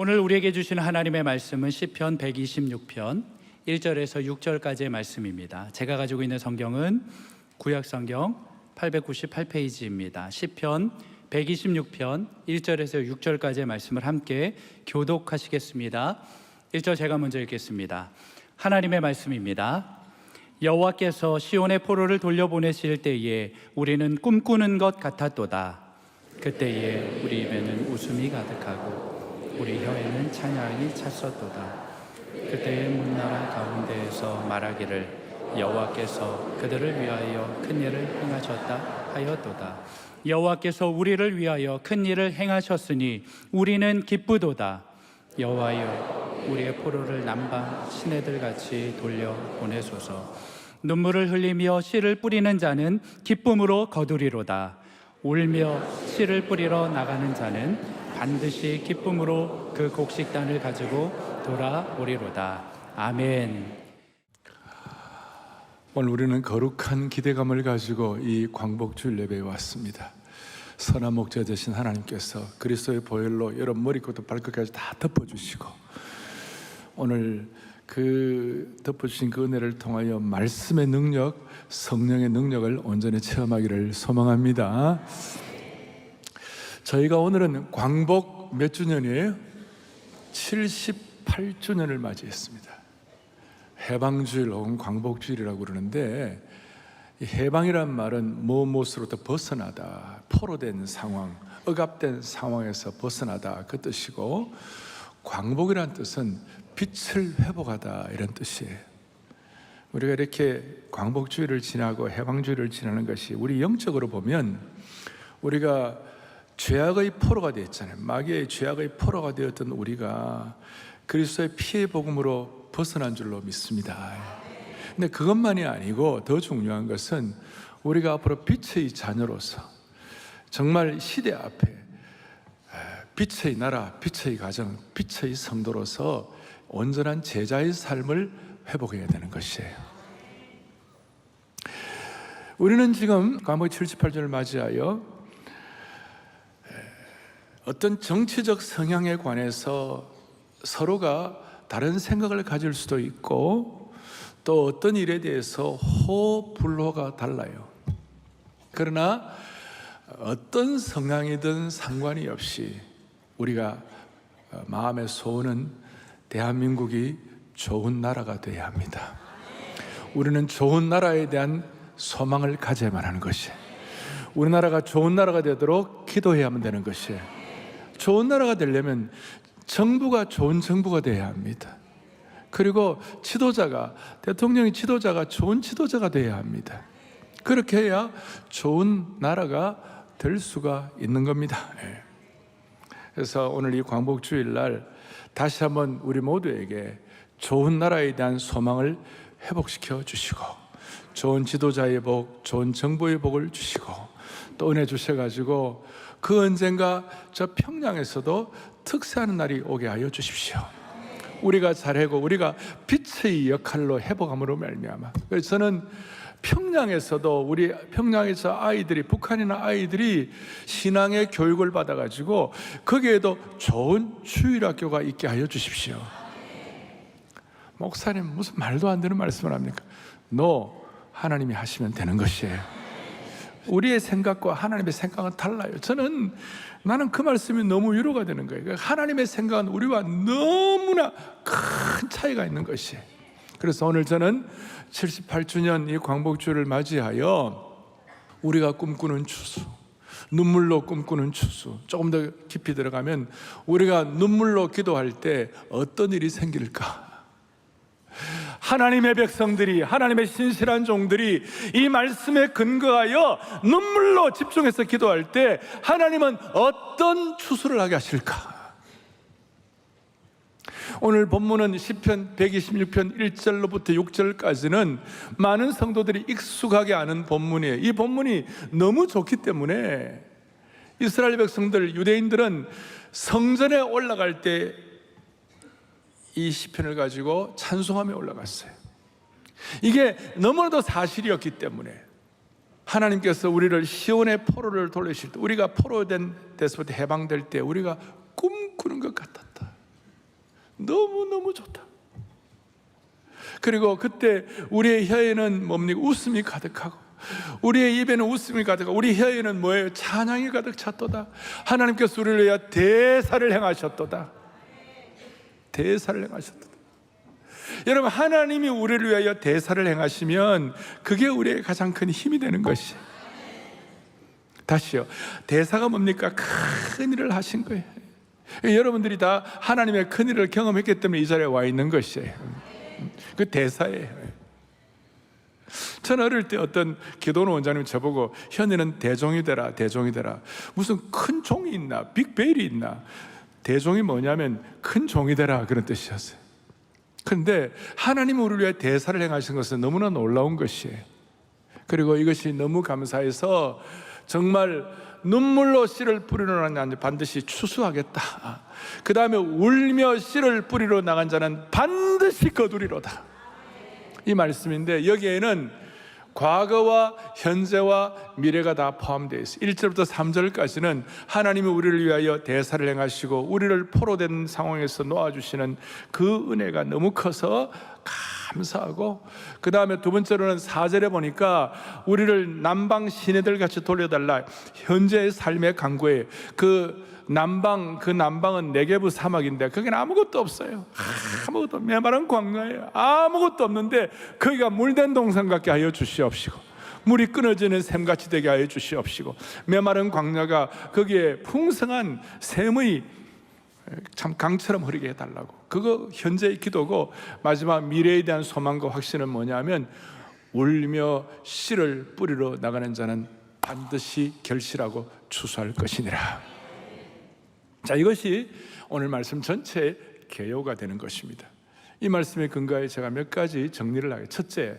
오늘 우리에게 주시는 하나님의 말씀은 시편 126편 1절에서 6절까지의 말씀입니다. 제가 가지고 있는 성경은 구약성경 898페이지입니다. 시편 126편 1절에서 6절까지의 말씀을 함께 교독하시겠습니다. 1절 제가 먼저 읽겠습니다. 하나님의 말씀입니다. 여호와께서 시온의 포로를 돌려보내실 때에 우리는 꿈꾸는 것 같았도다. 그때에 우리 입에는 웃음이 가득하고 우리 혀에는 찬양이 찼었도다. 그때의 문나라 가운데에서 말하기를 여호와께서 그들을 위하여 큰 일을 행하셨다 하였도다. 여호와께서 우리를 위하여 큰 일을 행하셨으니 우리는 기쁘도다. 여호와여, 우리의 포로를 남방 시내들같이 돌려보내소서. 눈물을 흘리며 씨를 뿌리는 자는 기쁨으로 거두리로다. 울며 씨를 뿌리러 나가는 자는 반드시 기쁨으로 그 곡식단을 가지고 돌아오리로다. 아멘. 오늘 우리는 거룩한 기대감을 가지고 이 광복주일 예배에 왔습니다. 선한 목자 되신 하나님께서 그리스도의 보혈로 여러분 머리부터 발끝까지 다 덮어주시고 오늘 그 덮어주신 그 은혜를 통하여 말씀의 능력, 성령의 능력을 온전히 체험하기를 소망합니다. 저희가 오늘은 광복 몇 주년이에요? 78주년을 맞이했습니다. 해방주일 혹은 광복주일이라고 그러는데 이 해방이란 말은 무엇으로부터 벗어나다, 포로된 상황, 억압된 상황에서 벗어나다 그 뜻이고, 광복이란 뜻은 빛을 회복하다 이런 뜻이에요. 우리가 이렇게 광복주일을 지나고 해방주일을 지나는 것이 우리 영적으로 보면 우리가 죄악의 포로가 되었잖아요. 마귀의 죄악의 포로가 되었던 우리가 그리스도의 피의 복음으로 벗어난 줄로 믿습니다. 근데 그것만이 아니고 더 중요한 것은 우리가 앞으로 빛의 자녀로서 정말 시대 앞에 빛의 나라, 빛의 가정, 빛의 성도로서 온전한 제자의 삶을 회복해야 되는 것이에요. 우리는 지금 광복 78주년을 맞이하여 어떤 정치적 성향에 관해서 서로가 다른 생각을 가질 수도 있고 또 어떤 일에 대해서 호불호가 달라요. 그러나 어떤 성향이든 상관이 없이 우리가 마음의 소원은 대한민국이 좋은 나라가 되어야 합니다. 우리는 좋은 나라에 대한 소망을 가져야만 하는 것이에요. 우리나라가 좋은 나라가 되도록 기도해야만 되는 것이에요. 좋은 나라가 되려면 정부가 좋은 정부가 되어야 합니다. 그리고 지도자가, 대통령의 지도자가 좋은 지도자가 되어야 합니다. 그렇게 해야 좋은 나라가 될 수가 있는 겁니다. 그래서 오늘 이 광복주일날 다시 한번 우리 모두에게 좋은 나라에 대한 소망을 회복시켜 주시고 좋은 지도자의 복, 좋은 정부의 복을 주시고 또 은혜 주셔가지고 그 언젠가 저 평양에서도 특세하는 날이 오게 하여 주십시오. 우리가 잘하고 우리가 빛의 역할로 회복함으로 말미암아. 그래서 저는 평양에서도 우리 평양에서 아이들이, 북한이나 아이들이 신앙의 교육을 받아가지고 거기에도 좋은 주일학교가 있게 하여 주십시오. 목사님 무슨 말도 안 되는 말씀을 합니까? 하나님이 하시면 되는 것이에요. 우리의 생각과 하나님의 생각은 달라요. 나는 그 말씀이 너무 위로가 되는 거예요. 하나님의 생각은 우리와 너무나 큰 차이가 있는 것이에요. 그래서 오늘 저는 78주년 이 광복주를 맞이하여 우리가 꿈꾸는 추수, 눈물로 꿈꾸는 추수, 조금 더 깊이 들어가면 우리가 눈물로 기도할 때 어떤 일이 생길까? 하나님의 백성들이, 하나님의 신실한 종들이 이 말씀에 근거하여 눈물로 집중해서 기도할 때 하나님은 어떤 추수를 하게 하실까? 오늘 본문은 시편 126편 1절로부터 6절까지는 많은 성도들이 익숙하게 아는 본문이에요. 이 본문이 너무 좋기 때문에 이스라엘 백성들, 유대인들은 성전에 올라갈 때 이 시편을 가지고 찬송하며 올라갔어요. 이게 너무나도 사실이었기 때문에 하나님께서 우리를 시온의 포로를 돌리실 때, 우리가 포로된 데서부터 해방될 때 우리가 꿈꾸는 것 같았다. 너무너무 좋다. 그리고 그때 우리의 혀에는 뭡니까? 웃음이 가득하고 우리의 입에는 웃음이 가득하고 우리 혀에는 뭐예요? 찬양이 가득 찼도다. 하나님께서 우리를 위하여 대사를 행하셨도다. 대사를 행하셨도다. 여러분, 하나님이 우리를 위하여 대사를 행하시면 그게 우리의 가장 큰 힘이 되는 것이에요. 다시요, 대사가 뭡니까? 큰 일을 하신 거예요. 여러분들이 다 하나님의 큰 일을 경험했기 때문에 이 자리에 와 있는 것이에요. 그 대사예요. 저는 어릴 때 어떤 기도원 원장님 저보고 현이는 대종이 되라, 대종이 되라. 무슨 큰 종이 있나? 빅벨이 있나? 대종이 뭐냐면 큰 종이 되라, 그런 뜻이었어요. 그런데 하나님이 우리를 위해 대사를 행하신 것은 너무나 놀라운 것이에요. 그리고 이것이 너무 감사해서 정말 눈물로 씨를 뿌리러 나간 자는 반드시 추수하겠다. 그 다음에 울며 씨를 뿌리러 나간 자는 반드시 거두리로다. 이 말씀인데 여기에는 과거와 현재와 미래가 다 포함되어 있어요. 1절부터 3절까지는 하나님이 우리를 위하여 대사를 행하시고 우리를 포로된 상황에서 놓아주시는 그 은혜가 너무 커서 감사하고, 그 다음에 두 번째로는 4절에 보니까 우리를 남방 시내들 같이 돌려달라. 현재의 삶의 강구에 그 남방은 네게브 사막인데 거기는 아무것도 없어요. 아무것도, 메마른 광야예요. 아무것도 없는데 거기가 물된 동산 같게 하여 주시옵시고 물이 끊어지는 샘같이 되게 하여 주시옵시고 메마른 광야가 거기에 풍성한 샘의 참 강처럼 흐르게 해달라고. 그거 현재의 기도고, 마지막 미래에 대한 소망과 확신은 뭐냐면 울며 씨를 뿌리러 나가는 자는 반드시 결실하고 추수할 것이니라. 자, 이것이 오늘 말씀 전체의 개요가 되는 것입니다. 이 말씀에 근거해 제가 몇 가지 정리를 하겠습니다. 첫째,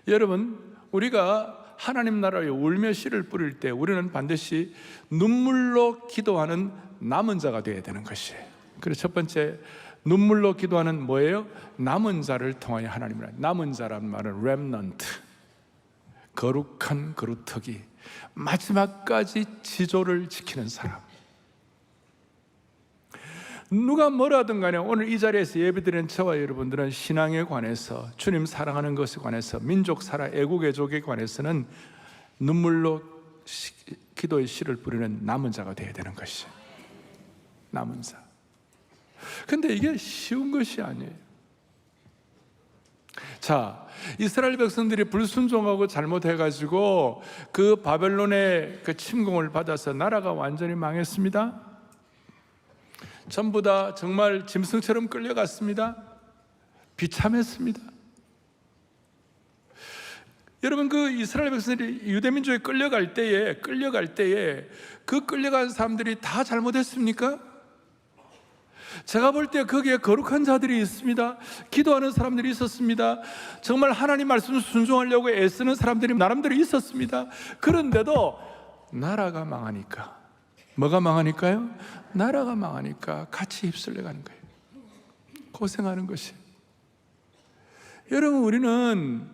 여러분, 우리가 하나님 나라에 울며 씨를 뿌릴 때 우리는 반드시 눈물로 기도하는 남은 자가 되어야 되는 것이에요. 그래서 첫 번째, 눈물로 기도하는 뭐예요? 남은 자를 통하여 하나님을, 남은 자란 말은 remnant, 거룩한 그루터기, 마지막까지 지조를 지키는 사람. 누가 뭐라든 간에 오늘 이 자리에서 예배드리는 저와 여러분들은 신앙에 관해서, 주님 사랑하는 것에 관해서, 민족 사랑, 애국 애족에 관해서는 눈물로 기도의 씨를 뿌리는 남은 자가 되어야 되는 것이 남은 자. 근데 이게 쉬운 것이 아니에요. 자, 이스라엘 백성들이 불순종하고 잘못해가지고 그 바벨론의 그 침공을 받아서 나라가 완전히 망했습니다. 전부 다 정말 짐승처럼 끌려갔습니다. 비참했습니다. 여러분, 그 이스라엘 백성들이 유대민족에 끌려갈 때에 그 끌려간 사람들이 다 잘못했습니까? 제가 볼 때 거기에 거룩한 자들이 있습니다. 기도하는 사람들이 있었습니다. 정말 하나님 말씀을 순종하려고 애쓰는 사람들이 나름대로 있었습니다. 그런데도 나라가 망하니까, 뭐가 망하니까요? 나라가 망하니까 같이 휩쓸려 가는 거예요. 고생하는 것이. 여러분, 우리는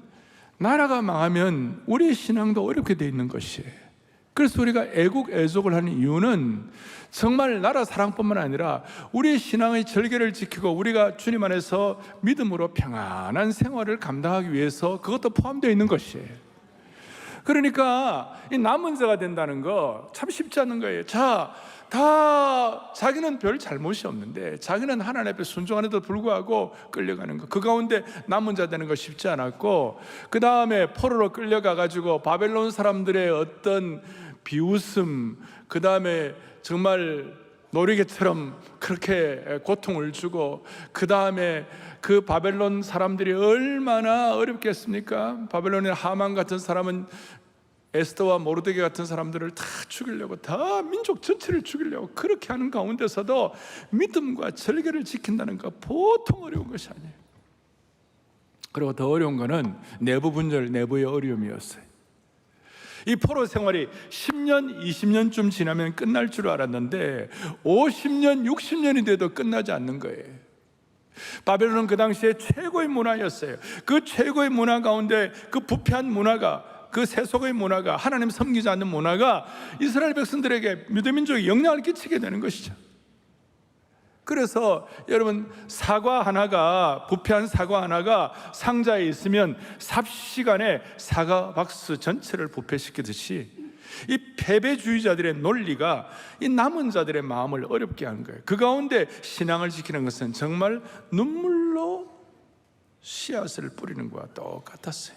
나라가 망하면 우리의 신앙도 어렵게 되어 있는 것이에요. 그래서 우리가 애국 애족을 하는 이유는 정말 나라 사랑뿐만 아니라 우리의 신앙의 절개를 지키고 우리가 주님 안에서 믿음으로 평안한 생활을 감당하기 위해서 그것도 포함되어 있는 것이에요. 그러니까 이 남은 자가 된다는 거 참 쉽지 않은 거예요. 자, 다 자기는 별 잘못이 없는데 자기는 하나님 앞에 순종하는데도 불구하고 끌려가는 거, 그 가운데 남은 자 되는 거 쉽지 않았고, 그 다음에 포로로 끌려가가지고 바벨론 사람들의 어떤 비웃음, 그 다음에 정말 놀이개처럼 그렇게 고통을 주고, 그 다음에 그 바벨론 사람들이 얼마나 어렵겠습니까? 바벨론의 하만 같은 사람은 에스더와 모르드게 같은 사람들을 다 죽이려고, 다 민족 전체를 죽이려고 그렇게 하는 가운데서도 믿음과 절개를 지킨다는 거 보통 어려운 것이 아니에요. 그리고 더 어려운 거는 내부 분열, 내부의 어려움이었어요. 이 포로 생활이 10년, 20년쯤 지나면 끝날 줄 알았는데 50년, 60년이 돼도 끝나지 않는 거예요. 바벨론은 그 당시에 최고의 문화였어요. 그 최고의 문화 가운데 그 부패한 문화가, 그 세속의 문화가, 하나님 섬기지 않는 문화가 이스라엘 백성들에게 유대민족에 영향을 끼치게 되는 것이죠. 그래서 여러분, 사과 하나가, 부패한 사과 하나가 상자에 있으면 삽시간에 사과 박스 전체를 부패시키듯이 이 패배주의자들의 논리가 이 남은 자들의 마음을 어렵게 하는 거예요. 그 가운데 신앙을 지키는 것은 정말 눈물로 씨앗을 뿌리는 것과 똑같았어요.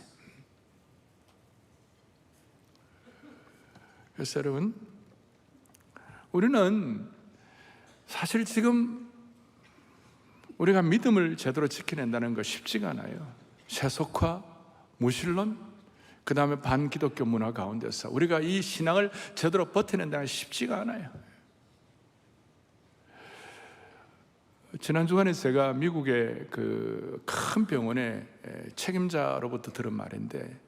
그래서 여러분, 우리는 사실 지금 우리가 믿음을 제대로 지켜낸다는 거 쉽지가 않아요. 세속화, 무신론, 그 다음에 반기독교 문화 가운데서 우리가 이 신앙을 제대로 버텨낸다는 게 쉽지가 않아요. 지난 주간에 제가 미국의 그 큰 병원의 책임자로부터 들은 말인데,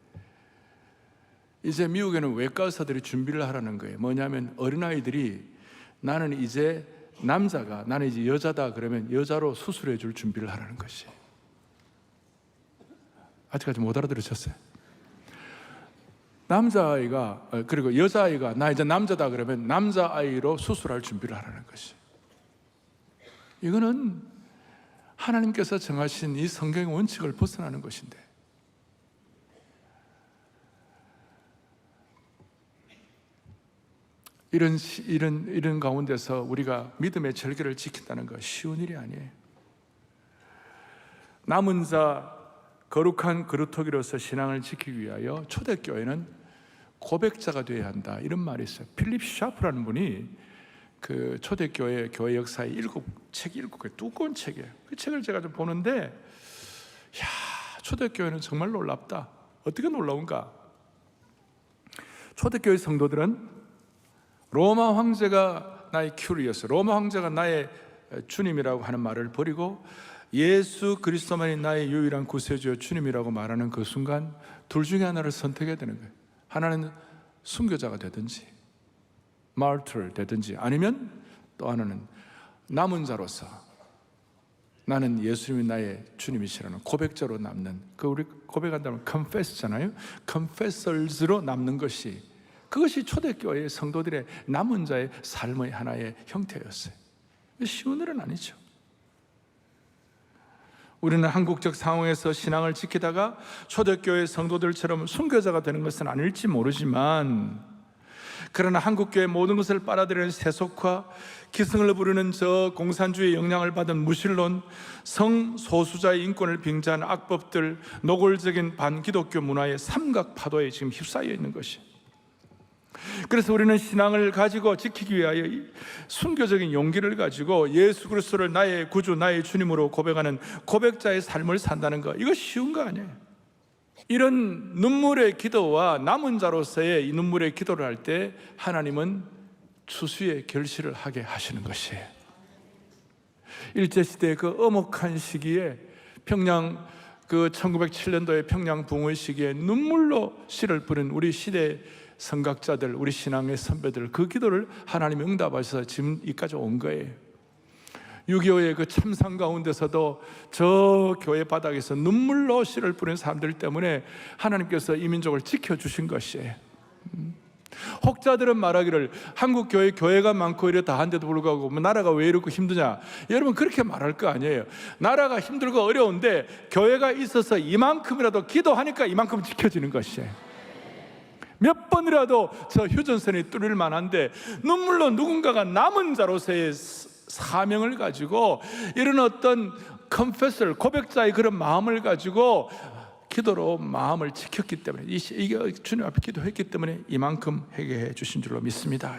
이제 미국에는 외과 의사들이 준비를 하라는 거예요. 뭐냐면 어린아이들이 나는 이제 남자가, 나는 이제 여자다 그러면 여자로 수술해 줄 준비를 하라는 것이. 아직까지 못 알아들으셨어요? 남자아이가, 그리고 여자아이가 나 이제 남자다 그러면 남자아이로 수술할 준비를 하라는 것이. 이거는 하나님께서 정하신 이 성경의 원칙을 벗어나는 것인데, 이런 가운데서 우리가 믿음의 절개를 지킨다는 거 쉬운 일이 아니에요. 남은 자 거룩한 그루터기로서 신앙을 지키기 위하여 초대교회는 고백자가 되어야 한다, 이런 말이 있어요. 필립 샤프라는 분이 그 초대교회 교회 역사의 7개 두꺼운 책이에요. 그 책을 제가 좀 보는데, 야, 초대교회는 정말 놀랍다. 어떻게 놀라운가? 초대교회 성도들은 로마 황제가 나의 큐리어스, 로마 황제가 나의 주님이라고 하는 말을 버리고 예수 그리스도만이 나의 유일한 구세주여 주님이라고 말하는 그 순간 둘 중에 하나를 선택해야 되는 거예요. 하나는 순교자가 되든지 마르트를 되든지, 아니면 또 하나는 남은 자로서 나는 예수님이 나의 주님이시라는 고백자로 남는, 그 우리 고백한다면 confess잖아요. confessors로 남는 것이, 그것이 초대교회의 성도들의 남은 자의 삶의 하나의 형태였어요. 쉬운 일은 아니죠. 우리는 한국적 상황에서 신앙을 지키다가 초대교회 성도들처럼 순교자가 되는 것은 아닐지 모르지만, 그러나 한국교회 모든 것을 빨아들이는 세속화, 기승을 부르는 저 공산주의 영향을 받은 무신론, 성소수자의 인권을 빙자한 악법들, 노골적인 반기독교 문화의 삼각파도에 지금 휩싸여 있는 것이. 그래서 우리는 신앙을 가지고 지키기 위하여 순교적인 용기를 가지고 예수 그리스도를 나의 구주, 나의 주님으로 고백하는 고백자의 삶을 산다는 것, 이거 쉬운 거 아니에요. 이런 눈물의 기도와 남은 자로서의 이 눈물의 기도를 할 때 하나님은 추수의 결실을 하게 하시는 것이에요. 일제시대의 그 엄혹한 시기에, 평양 그 1907년도의 평양 붕의 시기에 눈물로 씨를 뿌린 우리 시대의 선각자들, 우리 신앙의 선배들, 그 기도를 하나님이 응답하셔서 지금 이까지 온 거예요. 6.25의 그 참상 가운데서도 저 교회 바닥에서 눈물로 씨를 뿌린 사람들 때문에 하나님께서 이 민족을 지켜주신 것이에요. 혹자들은 말하기를 한국 교회가 많고 이렇다 한데도 불구하고 나라가 왜 이렇게 힘드냐, 여러분 그렇게 말할 거 아니에요. 나라가 힘들고 어려운데 교회가 있어서 이만큼이라도 기도하니까 이만큼 지켜지는 것이에요. 몇 번이라도 저 휴전선이 뚫릴 만한데 눈물로 누군가가 남은 자로서의 사명을 가지고 이런 어떤 컨페설, 고백자의 그런 마음을 가지고 기도로 마음을 지켰기 때문에, 이게 주님 앞에 기도했기 때문에 이만큼 회개해 주신 줄로 믿습니다.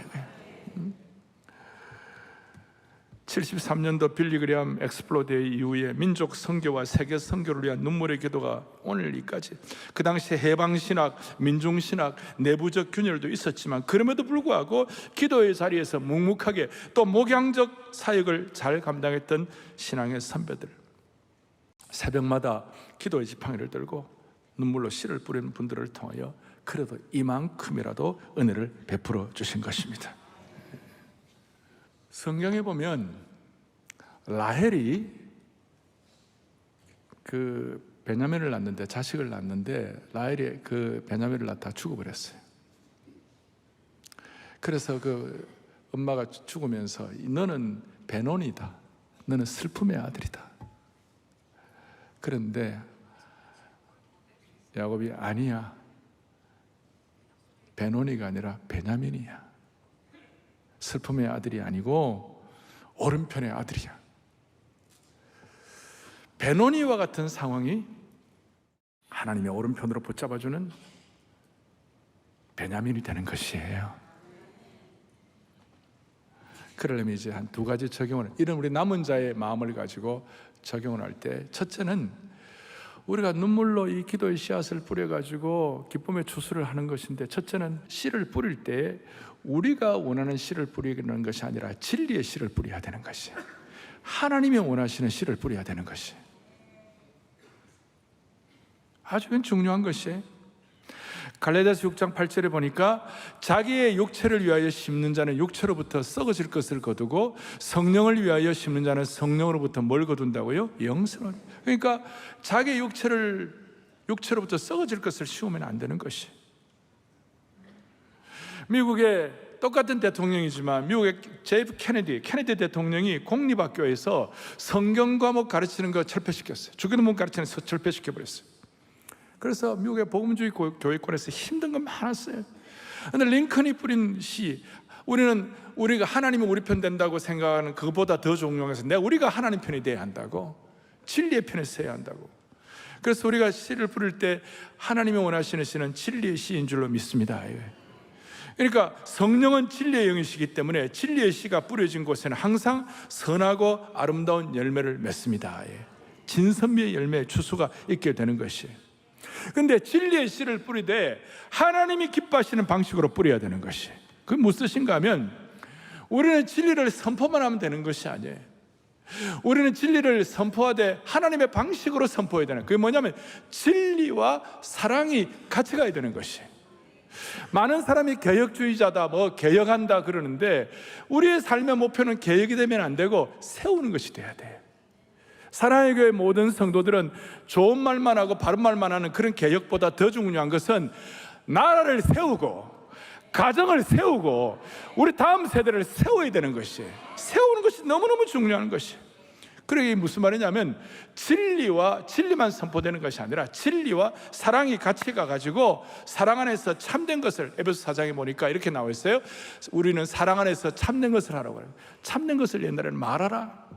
73년도 빌리그리암 엑스플로드 이후에 민족 선교와 세계 선교를 위한 눈물의 기도가 오늘까지, 그 당시 해방신학, 민중신학, 내부적 균열도 있었지만 그럼에도 불구하고 기도의 자리에서 묵묵하게 또 목양적 사역을 잘 감당했던 신앙의 선배들, 새벽마다 기도의 지팡이를 들고 눈물로 씨를 뿌리는 분들을 통하여 그래도 이만큼이라도 은혜를 베풀어 주신 것입니다. 성경에 보면 라헬이 그 베냐민을 낳는데, 자식을 낳는데 라헬이 그 베냐민을 낳다 죽어버렸어요. 그래서 그 엄마가 죽으면서 너는 베논이다, 너는 슬픔의 아들이다. 그런데 야곱이 아니야, 베노니가 아니라 베냐민이야. 슬픔의 아들이 아니고 오른편의 아들이야. 베노니와 같은 상황이 하나님의 오른편으로 붙잡아주는 베냐민이 되는 것이에요. 그러려면 이제 한 두 가지 적용을, 이런 우리 남은 자의 마음을 가지고 적용을 할 때, 첫째는 우리가 눈물로 이 기도의 씨앗을 뿌려가지고 기쁨의 추수를 하는 것인데, 첫째는 씨를 뿌릴 때 우리가 원하는 씨를 뿌리는 것이 아니라 진리의 씨를 뿌려야 되는 것이, 하나님이 원하시는 씨를 뿌려야 되는 것이 아주 중요한 것이에요. 갈라디아서 6장 8절에 보니까 자기의 육체를 위하여 심는 자는 육체로부터 썩어질 것을 거두고 성령을 위하여 심는 자는 성령으로부터 뭘 거둔다고요? 영생을. 그러니까 자기의 육체로부터 썩어질 것을 심으면 안 되는 것이. 미국의 똑같은 대통령이지만 미국의 JF 케네디 대통령이 공립학교에서 성경 과목 가르치는 거 철폐시켰어요. 죽이는 문 가르치는 거 철폐시켜버렸어요. 그래서 미국의 복음주의 교육권에서 힘든 건 많았어요. 그런데 링컨이 뿌린 시, 우리가 하나님이 우리 편 된다고 생각하는 그것보다 더 중요해서 우리가 하나님 편이 돼야 한다고, 진리의 편에 서야 한다고. 그래서 우리가 씨를 뿌릴 때 하나님이 원하시는 씨는 진리의 씨인 줄로 믿습니다. 그러니까 성령은 진리의 영이시기 때문에 진리의 씨가 뿌려진 곳에는 항상 선하고 아름다운 열매를 맺습니다. 진선미의 열매의 추수가 있게 되는 것이에요. 근데 진리의 씨를 뿌리되 하나님이 기뻐하시는 방식으로 뿌려야 되는 것이, 그게 무슨 뜻인가 하면, 우리는 진리를 선포만 하면 되는 것이 아니에요. 우리는 진리를 선포하되 하나님의 방식으로 선포해야 되는, 그게 뭐냐면 진리와 사랑이 같이 가야 되는 것이. 많은 사람이 개혁주의자다, 개혁한다 그러는데 우리의 삶의 목표는 개혁이 되면 안 되고 세우는 것이 돼야 돼요. 사랑의 교회 모든 성도들은 좋은 말만 하고 바른 말만 하는 그런 개혁보다 더 중요한 것은 나라를 세우고 가정을 세우고 우리 다음 세대를 세워야 되는 것이에요. 세우는 것이 너무너무 중요한 것이에요. 그러게 이게 무슨 말이냐면 진리만 선포되는 것이 아니라 진리와 사랑이 같이 가가지고 사랑 안에서 참된 것을, 에베소 4장에 보니까 이렇게 나와 있어요. 우리는 사랑 안에서 참된 것을 하라고 해요. 참된 것을 옛날에는 말하라.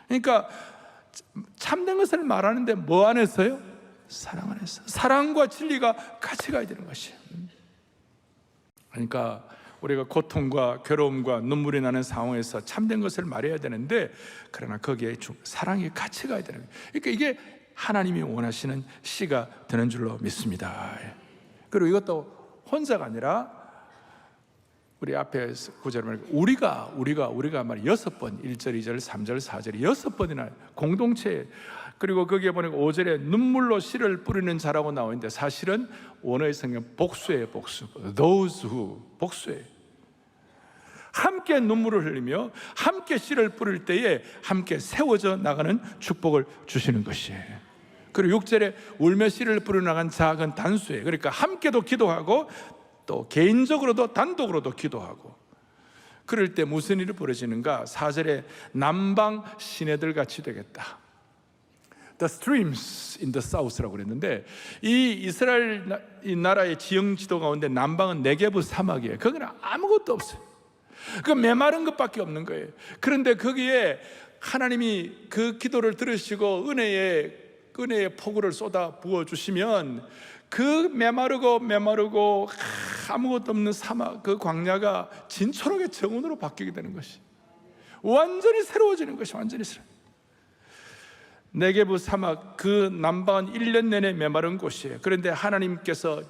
그러니까 참된 것을 말하는데 뭐 안에서요? 사랑 안에서. 사랑과 진리가 같이 가야 되는 것이에요. 그러니까 우리가 고통과 괴로움과 눈물이 나는 상황에서 참된 것을 말해야 되는데, 그러나 거기에 사랑이 같이 가야 되는 거예요. 그러니까 이게 하나님이 원하시는 씨가 되는 줄로 믿습니다. 그리고 이것도 혼자가 아니라 우리 앞에 구절을 말해, 우리가 말 6번, 1절, 2절, 3절, 4절 6번이나 공동체. 그리고 거기에 보니까 5절에 눈물로 씨를 뿌리는 자라고 나와 있는데, 사실은 원어의 성경 복수예요. 복수. Those who, 복수예요. 함께 눈물을 흘리며 함께 씨를 뿌릴 때에 함께 세워져 나가는 축복을 주시는 것이에요. 그리고 6절에 울며 씨를 뿌려 나간 작은 단수예요. 그러니까 함께도 기도하고 또 개인적으로도 단독으로도 기도하고. 그럴 때 무슨 일이 벌어지는가? 4절에 남방 시내들 같이 되겠다. The streams in the south라고 그랬는데, 이 이스라엘 이 나라의 지형 지도 가운데 남방은 네게브 사막이에요. 거기는 아무것도 없어요. 그 메마른 것밖에 없는 거예요. 그런데 거기에 하나님이 그 기도를 들으시고 은혜의 폭우를 쏟아 부어 주시면 그 메마르고 아무것도 없는 사막, 그 광야가 진초록의 정원으로 바뀌게 되는 것이, 완전히 새로워지는 것이, 완전히 새로워. 네게브 사막, 그 남방은 1년 내내 메마른 곳이에요. 그런데 하나님께서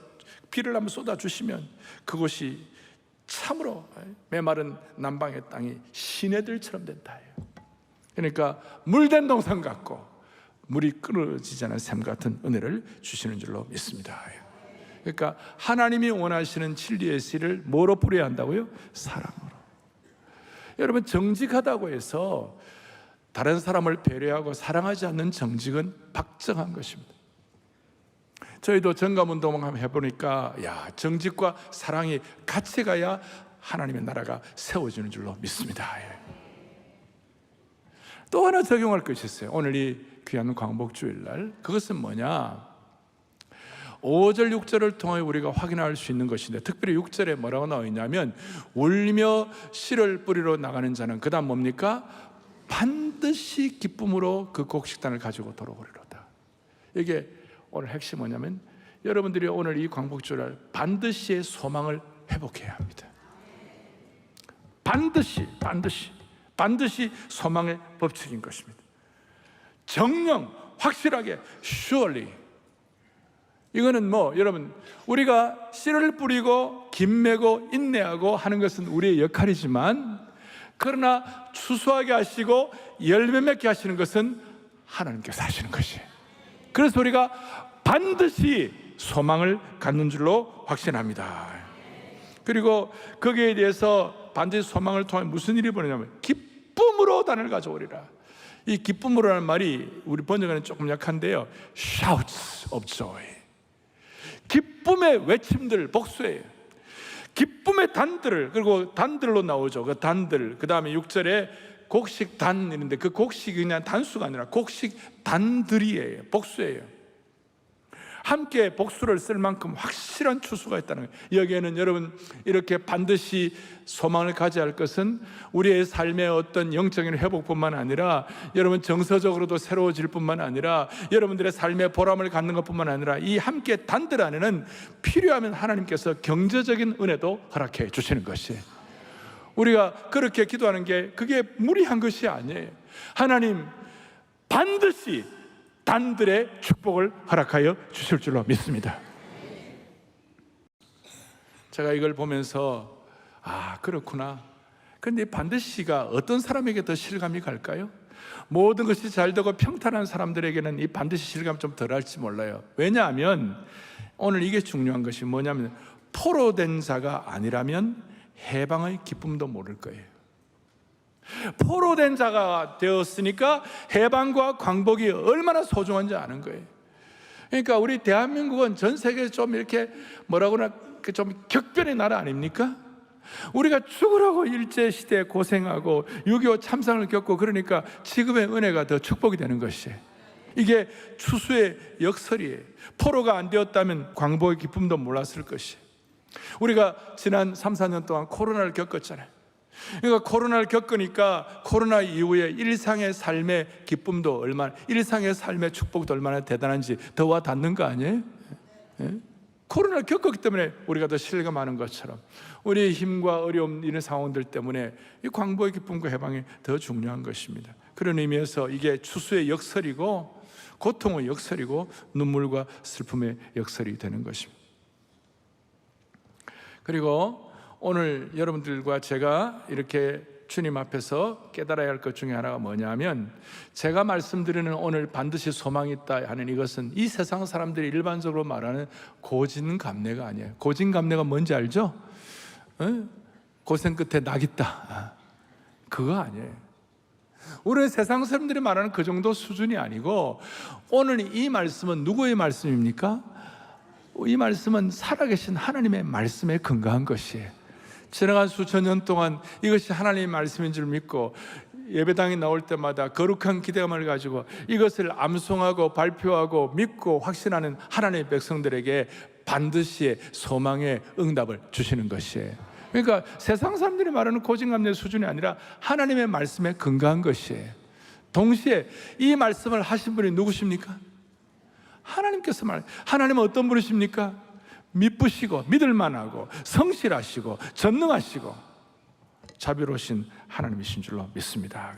비를 한번 쏟아주시면 그곳이 참으로 메마른 남방의 땅이 시내들처럼 된다. 그러니까 물된 동산 같고 물이 끊어지지 않은 샘 같은 은혜를 주시는 줄로 믿습니다. 그러니까 하나님이 원하시는 진리의 씨를 뭐로 뿌려야 한다고요? 사랑으로. 여러분, 정직하다고 해서 다른 사람을 배려하고 사랑하지 않는 정직은 박정한 것입니다. 저희도 정감운동 한번 해보니까 정직과 사랑이 같이 가야 하나님의 나라가 세워지는 줄로 믿습니다. 또 하나 적용할 것이 있어요. 오늘 이 귀한 광복주일날. 그것은 뭐냐? 5절, 6절을 통해 우리가 확인할 수 있는 것인데, 특별히 6절에 뭐라고 나와 있냐면 울며 씨를 뿌리러 나가는 자는 그 다음 뭡니까? 반드시 기쁨으로 그 곡식단을 가지고 돌아오리로다. 이게 오늘 핵심이 뭐냐면, 여러분들이 오늘 이 광복주일날 반드시의 소망을 회복해야 합니다. 반드시 소망의 법칙인 것입니다. 정령 확실하게 surely. 이거는 여러분, 우리가 씨를 뿌리고 김 매고 인내하고 하는 것은 우리의 역할이지만, 그러나 추수하게 하시고 열매 맺게 하시는 것은 하나님께서 하시는 것이에요. 그래서 우리가 반드시 소망을 갖는 줄로 확신합니다. 그리고 거기에 대해서 반드시 소망을 통해 무슨 일이 벌어지냐면 기쁨으로 단을 가져오리라. 이 기쁨으로라는 말이 우리 번역에는 조금 약한데요, shouts of joy. 기쁨의 외침들, 복수예요. 기쁨의 단들을, 그리고 단들로 나오죠. 그 단들. 그 다음에 6절에 곡식 단인데, 그 곡식이 그냥 단수가 아니라 곡식 단들이에요. 복수예요. 함께 복수를 쓸 만큼 확실한 추수가 있다는 거예요. 여기에는 여러분, 이렇게 반드시 소망을 가져야 할 것은 우리의 삶의 어떤 영적인 회복뿐만 아니라, 여러분 정서적으로도 새로워질 뿐만 아니라, 여러분들의 삶의 보람을 갖는 것뿐만 아니라, 이 함께 단들 안에는 필요하면 하나님께서 경제적인 은혜도 허락해 주시는 것이에요. 우리가 그렇게 기도하는 게 그게 무리한 것이 아니에요. 하나님 반드시 단들의 축복을 허락하여 주실 줄로 믿습니다. 제가 이걸 보면서 그렇구나. 그런데 반드시가 어떤 사람에게 더 실감이 갈까요? 모든 것이 잘 되고 평탄한 사람들에게는 이 반드시 실감 좀 덜할지 몰라요. 왜냐하면 오늘 이게 중요한 것이 뭐냐면, 포로된 자가 아니라면 해방의 기쁨도 모를 거예요. 포로된 자가 되었으니까 해방과 광복이 얼마나 소중한지 아는 거예요. 그러니까 우리 대한민국은 전 세계에 좀 이렇게 뭐라고나 좀 격변의 나라 아닙니까? 우리가 죽으라고 일제시대에 고생하고 6.25 참상을 겪고, 그러니까 지금의 은혜가 더 축복이 되는 것이에요. 이게 추수의 역설이에요. 포로가 안 되었다면 광복의 기쁨도 몰랐을 것이에요. 우리가 지난 3, 4년 동안 코로나를 겪었잖아요. 그러니까 코로나를 겪으니까 코로나 이후에 일상의 삶의 기쁨도 얼마나, 일상의 삶의 축복도 얼마나 대단한지 더 와 닿는 거 아니에요? 코로나를 겪었기 때문에 우리가 더 실감하는 것처럼, 우리의 힘과 어려움, 이런 상황들 때문에 이 광복의 기쁨과 해방이 더 중요한 것입니다. 그런 의미에서 이게 추수의 역설이고, 고통의 역설이고, 눈물과 슬픔의 역설이 되는 것입니다. 그리고 오늘 여러분들과 제가 이렇게 주님 앞에서 깨달아야 할 것 중에 하나가 뭐냐면, 제가 말씀드리는 오늘 반드시 소망이 있다 하는 이것은 이 세상 사람들이 일반적으로 말하는 고진감래가 아니에요. 고진감래가 뭔지 알죠? 고생 끝에 낙 있다, 그거 아니에요. 우리 세상 사람들이 말하는 그 정도 수준이 아니고, 오늘 이 말씀은 누구의 말씀입니까? 이 말씀은 살아계신 하나님의 말씀에 근거한 것이에요. 지나간 수천 년 동안 이것이 하나님의 말씀인 줄 믿고 예배당에 나올 때마다 거룩한 기대감을 가지고 이것을 암송하고 발표하고 믿고 확신하는 하나님의 백성들에게 반드시 소망의 응답을 주시는 것이에요. 그러니까 세상 사람들이 말하는 고진감래 수준이 아니라 하나님의 말씀에 근거한 것이에요. 동시에 이 말씀을 하신 분이 누구십니까? 하나님께서 하나님은 어떤 분이십니까? 믿으시고 믿을만하고 성실하시고 전능하시고 자비로우신 하나님이신 줄로 믿습니다.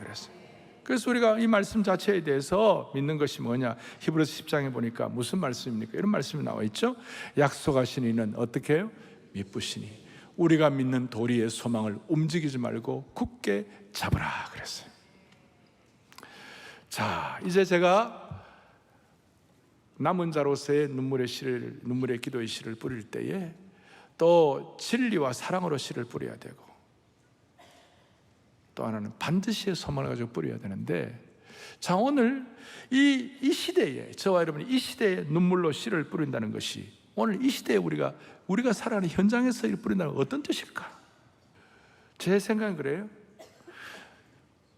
그래서 우리가 이 말씀 자체에 대해서 믿는 것이 뭐냐, 히브리서 10장에 보니까 무슨 말씀입니까? 이런 말씀이 나와 있죠. 약속하신 이는 어떻게 해요? 믿으시니 우리가 믿는 도리의 소망을 움직이지 말고 굳게 잡으라 그랬어요. 자, 이제 제가 남은 자로서의 눈물의 기도의 씨를 뿌릴 때에 또 진리와 사랑으로 씨를 뿌려야 되고, 또 하나는 반드시 소망을 가지고 뿌려야 되는데, 자, 오늘 이 시대에, 저와 여러분이 이 시대에 눈물로 씨를 뿌린다는 것이, 오늘 이 시대에 우리가 살아가는 현장에서 씨를 뿌린다는 건 어떤 뜻일까? 제 생각은 그래요.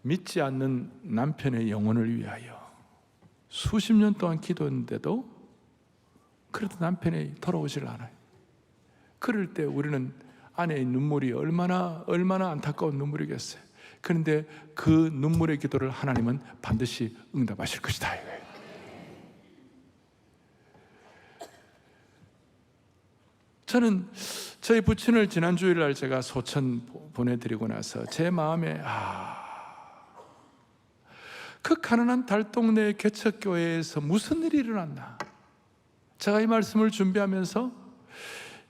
믿지 않는 남편의 영혼을 위하여 수십 년 동안 기도했는데도 그래도 남편이 돌아오질 않아요. 그럴 때 우리는 아내의 눈물이 얼마나 안타까운 눈물이겠어요. 그런데 그 눈물의 기도를 하나님은 반드시 응답하실 것이다 이거예요. 저는 저희 부친을 지난 주일날 제가 소천 보내드리고 나서 제 마음에 그 가난한 달동네 개척교회에서 무슨 일이 일어났나. 제가 이 말씀을 준비하면서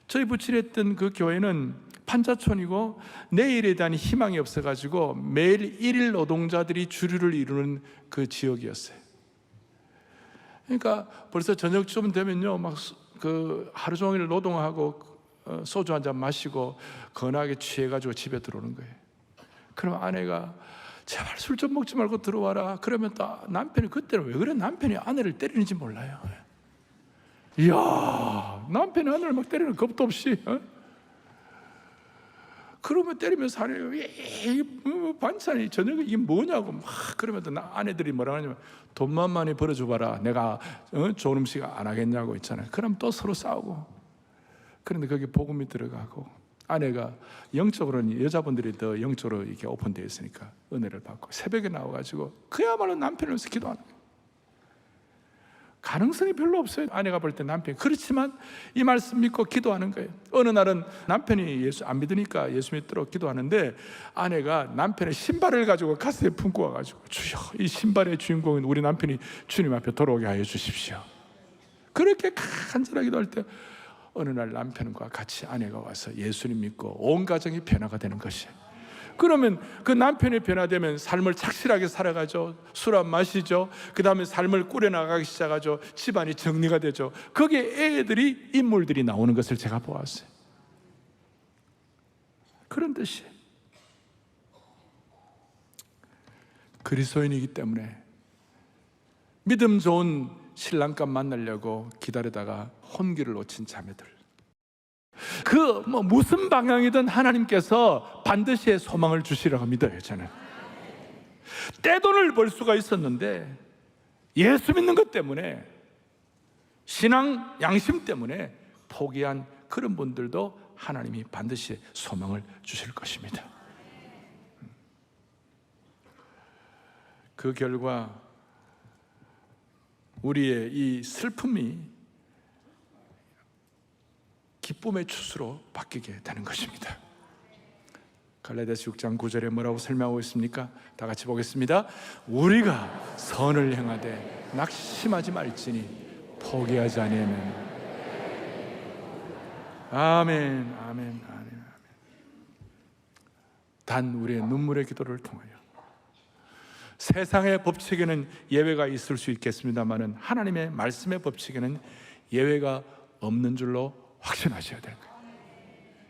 저희 부친이 했던 그 교회는 판자촌이고 내일에 대한 희망이 없어가지고 매일 일일 노동자들이 주류를 이루는 그 지역이었어요. 그러니까 벌써 저녁쯤 되면요, 막 그 하루 종일 노동하고 소주 한 잔 마시고 건하게 취해가지고 집에 들어오는 거예요. 그럼 아내가 제발 술 좀 먹지 말고 들어와라. 그러면 또 남편이 그때는 왜 그래? 남편이 아내를 때리는지 몰라요. 이야, 남편이 아내를 막 때리는 겁도 없이. 그러면 때리면서 아내가 반찬이 저녁에 이게 뭐냐고 막 그러면 또 아내들이 뭐라 하냐면 돈만 많이 벌어줘봐라. 내가 좋은 음식 안 하겠냐고 있잖아요. 그럼 또 서로 싸우고. 그런데 거기 복음이 들어가고 아내가 영적으로는 여자분들이 더 영적으로 이렇게 오픈되어 있으니까 은혜를 받고 새벽에 나와가지고 그야말로 남편을 위해서 기도하는 거예요. 가능성이 별로 없어요. 아내가 볼 때 남편이. 그렇지만 이 말씀 믿고 기도하는 거예요. 어느 날은 남편이 예수 안 믿으니까 예수 믿도록 기도하는데 아내가 남편의 신발을 가지고 가슴에 품고 와가지고 주여, 이 신발의 주인공인 우리 남편이 주님 앞에 돌아오게 하여 주십시오. 그렇게 간절하게 기도할 때 어느 날 남편과 같이 아내가 와서 예수님 믿고 온 가정이 변화가 되는 것이에요. 그러면 그 남편이 변화되면 삶을 착실하게 살아가죠. 술 안 마시죠. 그 다음에 삶을 꾸려나가기 시작하죠. 집안이 정리가 되죠. 거기에 애들이, 인물들이 나오는 것을 제가 보았어요. 그런 듯이 그리스도인이기 때문에 믿음 좋은 신랑감 만나려고 기다리다가 혼기를 놓친 자매들, 무슨 방향이든 하나님께서 반드시 소망을 주시라고 믿어요. 저는 떼돈을 벌 수가 있었는데 예수 믿는 것 때문에, 신앙 양심 때문에 포기한 그런 분들도 하나님이 반드시 소망을 주실 것입니다. 그 결과 우리의 이 슬픔이 기쁨의 추수로 바뀌게 되는 것입니다. 갈라디아서 6장 9절에 뭐라고 설명하고 있습니까? 다 같이 보겠습니다. 우리가 선을 행하되 낙심하지 말지니 포기하지 아니하면. 아멘, 아멘, 아멘, 아멘. 단 우리의 눈물의 기도를 통하여, 세상의 법칙에는 예외가 있을 수 있겠습니다만은 하나님의 말씀의 법칙에는 예외가 없는 줄로 확신하셔야 되는 거예요.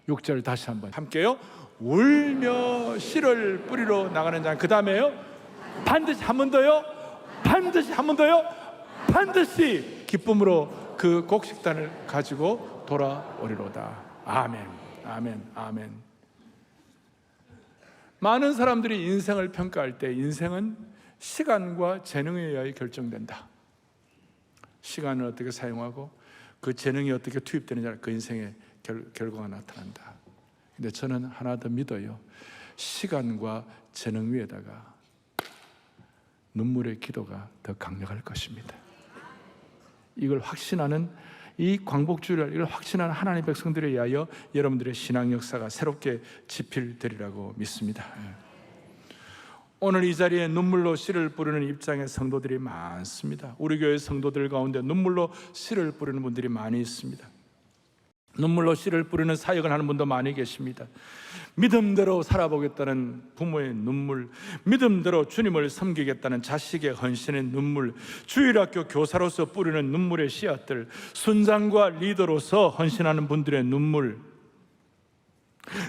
6절 다시 한번 함께요. 울며 씨를 뿌리러 나가는 자, 그 다음에요, 반드시 한 번 더요, 반드시 한 번 더요, 반드시 기쁨으로 그 곡식단을 가지고 돌아오리로다. 아멘, 아멘, 아멘. 많은 사람들이 인생을 평가할 때 인생은 시간과 재능에 의하여 결정된다. 시간을 어떻게 사용하고 그 재능이 어떻게 투입되느냐, 그 인생의 결과가 나타난다. 근데 저는 하나 더 믿어요. 시간과 재능 위에다가 눈물의 기도가 더 강력할 것입니다. 이걸 확신하는 이 광복주의를, 이걸 확신하는 하나님의 백성들에 의하여 여러분들의 신앙 역사가 새롭게 지필되리라고 믿습니다. 오늘 이 자리에 눈물로 씨를 뿌리는 입장의 성도들이 많습니다. 우리 교회 성도들 가운데 눈물로 씨를 뿌리는 분들이 많이 있습니다. 눈물로 씨를 뿌리는 사역을 하는 분도 많이 계십니다. 믿음대로 살아보겠다는 부모의 눈물, 믿음대로 주님을 섬기겠다는 자식의 헌신의 눈물, 주일학교 교사로서 뿌리는 눈물의 씨앗들, 순장과 리더로서 헌신하는 분들의 눈물,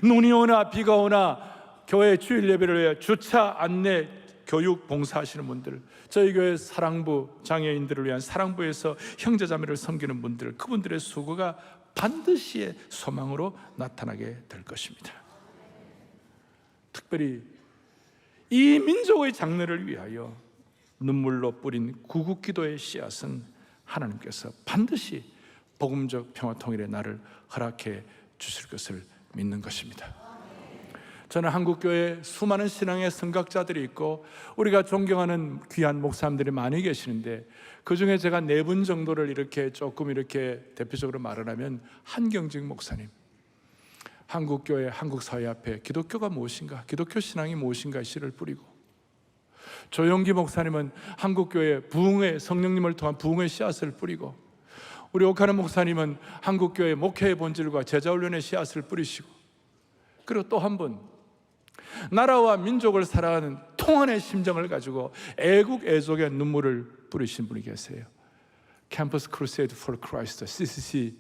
눈이 오나 비가 오나 교회 주일 예배를 위해 주차 안내 교육 봉사하시는 분들, 저희 교회 사랑부 장애인들을 위한 사랑부에서 형제자매를 섬기는 분들, 그분들의 수고가 반드시 소망으로 나타나게 될 것입니다. 특별히 이 민족의 장래를 위하여 눈물로 뿌린 구국기도의 씨앗은 하나님께서 반드시 복음적 평화 통일의 날을 허락해 주실 것을 믿는 것입니다. 저는 한국교회에 수많은 신앙의 선각자들이 있고 우리가 존경하는 귀한 목사님들이 많이 계시는데, 그 중에 제가 4분 정도를 조금 대표적으로 말을 하면, 한경직 목사님, 한국교회, 한국사회 앞에 기독교가 무엇인가, 기독교 신앙이 무엇인가 씨를 뿌리고, 조용기 목사님은 한국교회 부흥의 성령님을 통한 부흥의 씨앗을 뿌리고, 우리 옥하는 목사님은 한국교회 목회의 본질과 제자훈련의 씨앗을 뿌리시고, 그리고 또 한 분, 나라와 민족을 사랑하는 통한의 심정을 가지고 애국 애족의 눈물을 뿌리신 분이 계세요. 캠퍼스 크루세이드 for Christ, CCC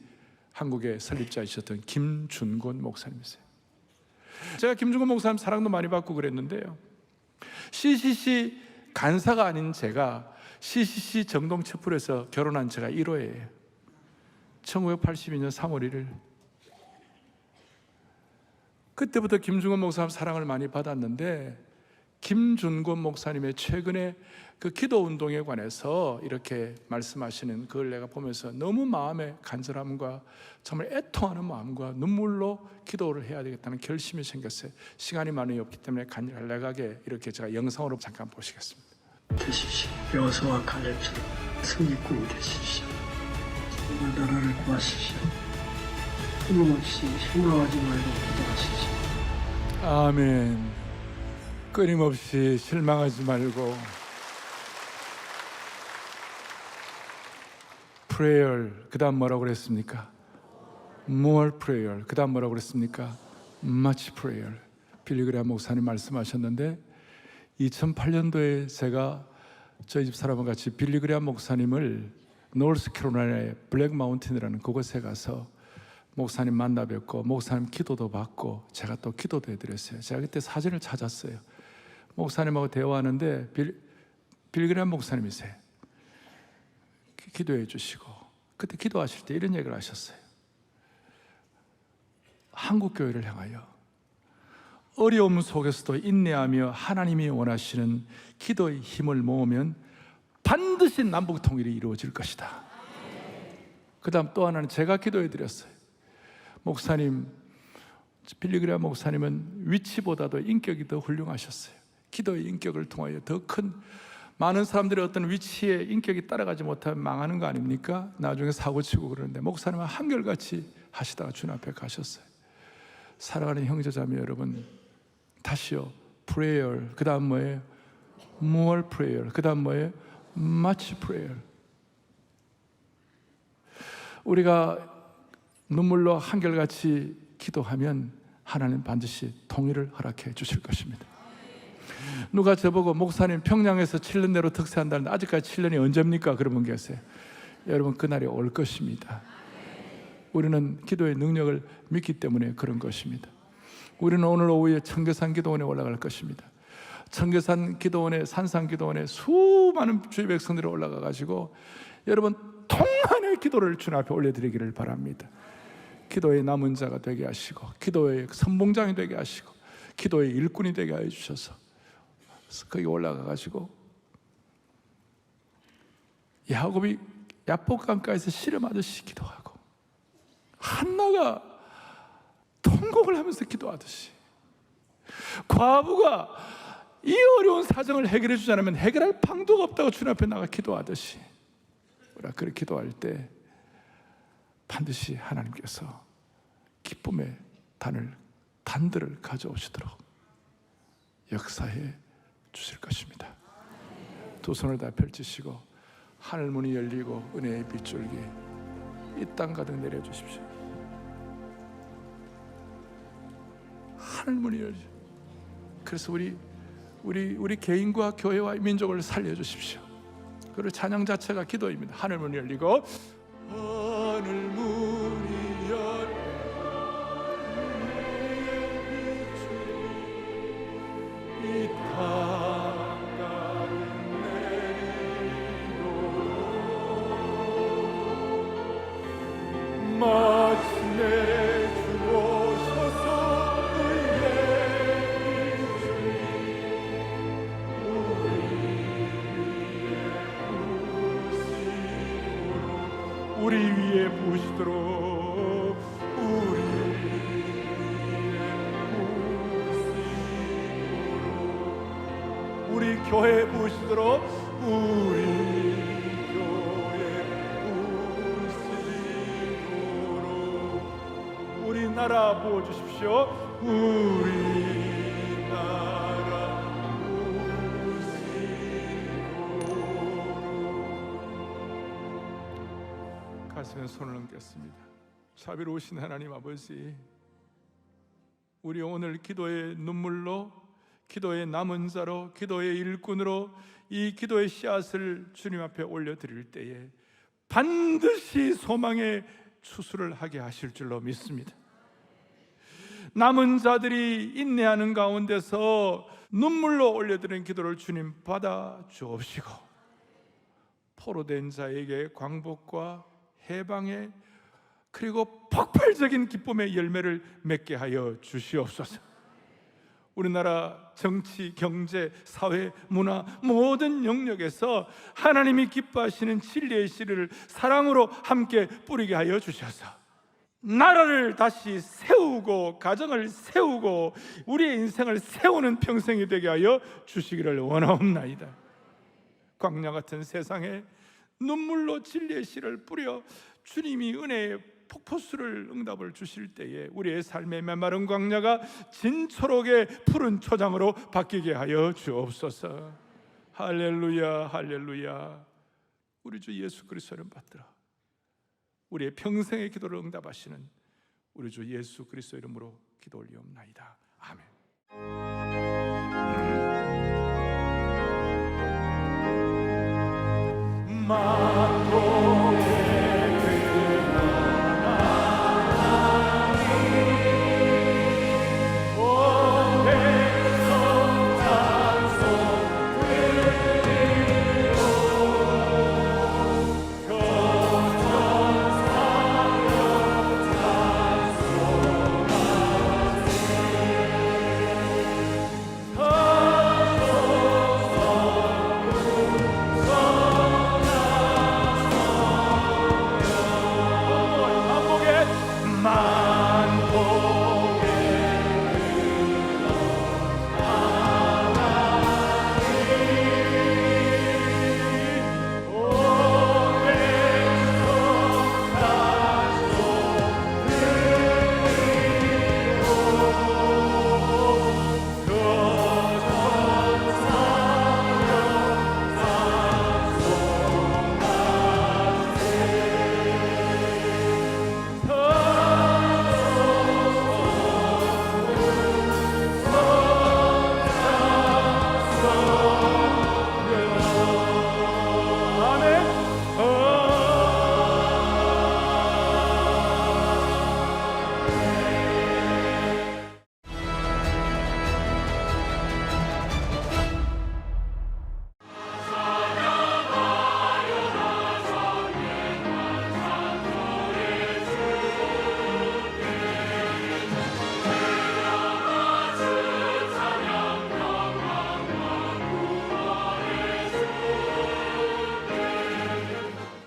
한국의 설립자이셨던 김준곤 목사님이세요. 제가 김준곤 목사님 사랑도 많이 받고 그랬는데요, CCC 간사가 아닌 제가 CCC 정동체풀에서 결혼한 제가 1호예요. 1982년 3월 1일. 그때부터 김준곤 목사님 사랑을 많이 받았는데, 김준곤 목사님의 최근에 그 기도 운동에 관해서 이렇게 말씀하시는 그걸 내가 보면서 너무 마음의 간절함과 정말 애통하는 마음과 눈물로 기도를 해야 되겠다는 결심이 생겼어요. 시간이 많이 없기 때문에 간략하게 이렇게 제가 영상으로 잠깐 보시겠습니다. 되십시오. 여호수아와 갈렙처럼 승리꾼이 되십시오. 정말 나라를 구하십시오. 끊임없이 실망하지 말고 기도하십시오. 아멘. 끊임없이 실망하지 말고. prayer, 그 다음 뭐라고 그랬습니까? more prayer, 그 다음 뭐라고 그랬습니까? much prayer. 빌리그레암 목사님 말씀하셨는데, 2008년도에 제가 저희 집 사람과 같이 빌리그레암 목사님을 노스캐롤라이나의 블랙 마운틴이라는 그곳에 가서 목사님 만나 뵙고 목사님 기도도 받고 제가 또 기도도 해드렸어요. 제가 그때 사진을 찾았어요. 목사님하고 대화하는데 빌리그레암 목사님이세요. 기도해 주시고, 그때 기도하실 때 이런 얘기를 하셨어요. 한국교회를 향하여 어려움 속에서도 인내하며 하나님이 원하시는 기도의 힘을 모으면 반드시 남북 통일이 이루어질 것이다. 그 다음 또 하나는 제가 기도해 드렸어요. 목사님, 빌리그레암 목사님은 위치보다도 인격이 더 훌륭하셨어요. 기도의 인격을 통하여 더 큰, 많은 사람들이 어떤 위치에 인격이 따라가지 못하면 망하는 거 아닙니까? 나중에 사고치고 그러는데 목사님은 한결같이 하시다가 주님 앞에 가셨어요. 사랑하는 형제자매 여러분, 다시요, prayer, 그 다음 뭐예요? more prayer, 그 다음 뭐예요? much prayer. 우리가 눈물로 한결같이 기도하면 하나님 반드시 통일을 허락해 주실 것입니다. 누가 저보고 목사님 평양에서 7년 내로 특세한다는데 아직까지 7년이 언제입니까? 그런 분 계세요. 여러분, 그날이 올 것입니다. 우리는 기도의 능력을 믿기 때문에 그런 것입니다. 우리는 오늘 오후에 청계산 기도원에 올라갈 것입니다. 청계산 기도원에, 산상 기도원에 수많은 주의 백성들이 올라가 가지고 여러분 통한의 기도를 주님 앞에 올려드리기를 바랍니다. 기도의 남은 자가 되게 하시고, 기도의 선봉장이 되게 하시고, 기도의 일꾼이 되게 하여 주셔서 거기 올라가 가지고 야곱이 야복강가에서 씨름하듯이 기도하고, 한나가 통곡을 하면서 기도하듯이, 과부가 이 어려운 사정을 해결해 주지 않으면 해결할 방도가 없다고 주님 앞에 나가 기도하듯이, 우리가 그렇게 기도할 때 반드시 하나님께서 기쁨의 단들을 가져오시도록 역사해 주실 것입니다. 두 손을 다 펼치시고 하늘 문이 열리고 은혜의 빗줄기 이 땅 가득 내려주십시오. 하늘 문이 열리죠. 그래서 우리 개인과 교회와 민족을 살려주십시오. 그리고 찬양 자체가 기도입니다. 하늘 문이 열리고, 하늘 문이 열리고 이 땅 가득 내리도록 마침내 주 오셔서 의의 빛을 우리 위에 부으시도록 우리 부으시도록 우리 교회에 부으시도록 우리 교회에 부으시도록 우리 나라 부어주십시오. 우리 나라 부으시도록 가슴에 손을 얹겠습니다. 자비로우신 하나님 아버지, 우리 오늘 기도의 눈물로, 기도의 남은 자로, 기도의 일꾼으로 이 기도의 씨앗을 주님 앞에 올려드릴 때에 반드시 소망의 추수를 하게 하실 줄로 믿습니다. 남은 자들이 인내하는 가운데서 눈물로 올려드린 기도를 주님 받아 주옵시고, 포로된 자에게 광복과 해방의 그리고 폭발적인 기쁨의 열매를 맺게 하여 주시옵소서. 우리나라 정치, 경제, 사회, 문화 모든 영역에서 하나님이 기뻐하시는 진리의 씨를 사랑으로 함께 뿌리게 하여 주셔서 나라를 다시 세우고 가정을 세우고 우리의 인생을 세우는 평생이 되게 하여 주시기를 원하옵나이다. 광야 같은 세상에 눈물로 진리의 씨를 뿌려 주님이 은혜의 폭포수를 응답을 주실 때에 우리의 삶의 메마른 광야가 진초록의 푸른 초장으로 바뀌게 하여 주옵소서. 할렐루야, 할렐루야. 우리 주 예수 그리스도를 받들어 우리의 평생의 기도를 응답하시는 우리 주 예수 그리스도 이름으로 기도 올리옵나이다. 아멘.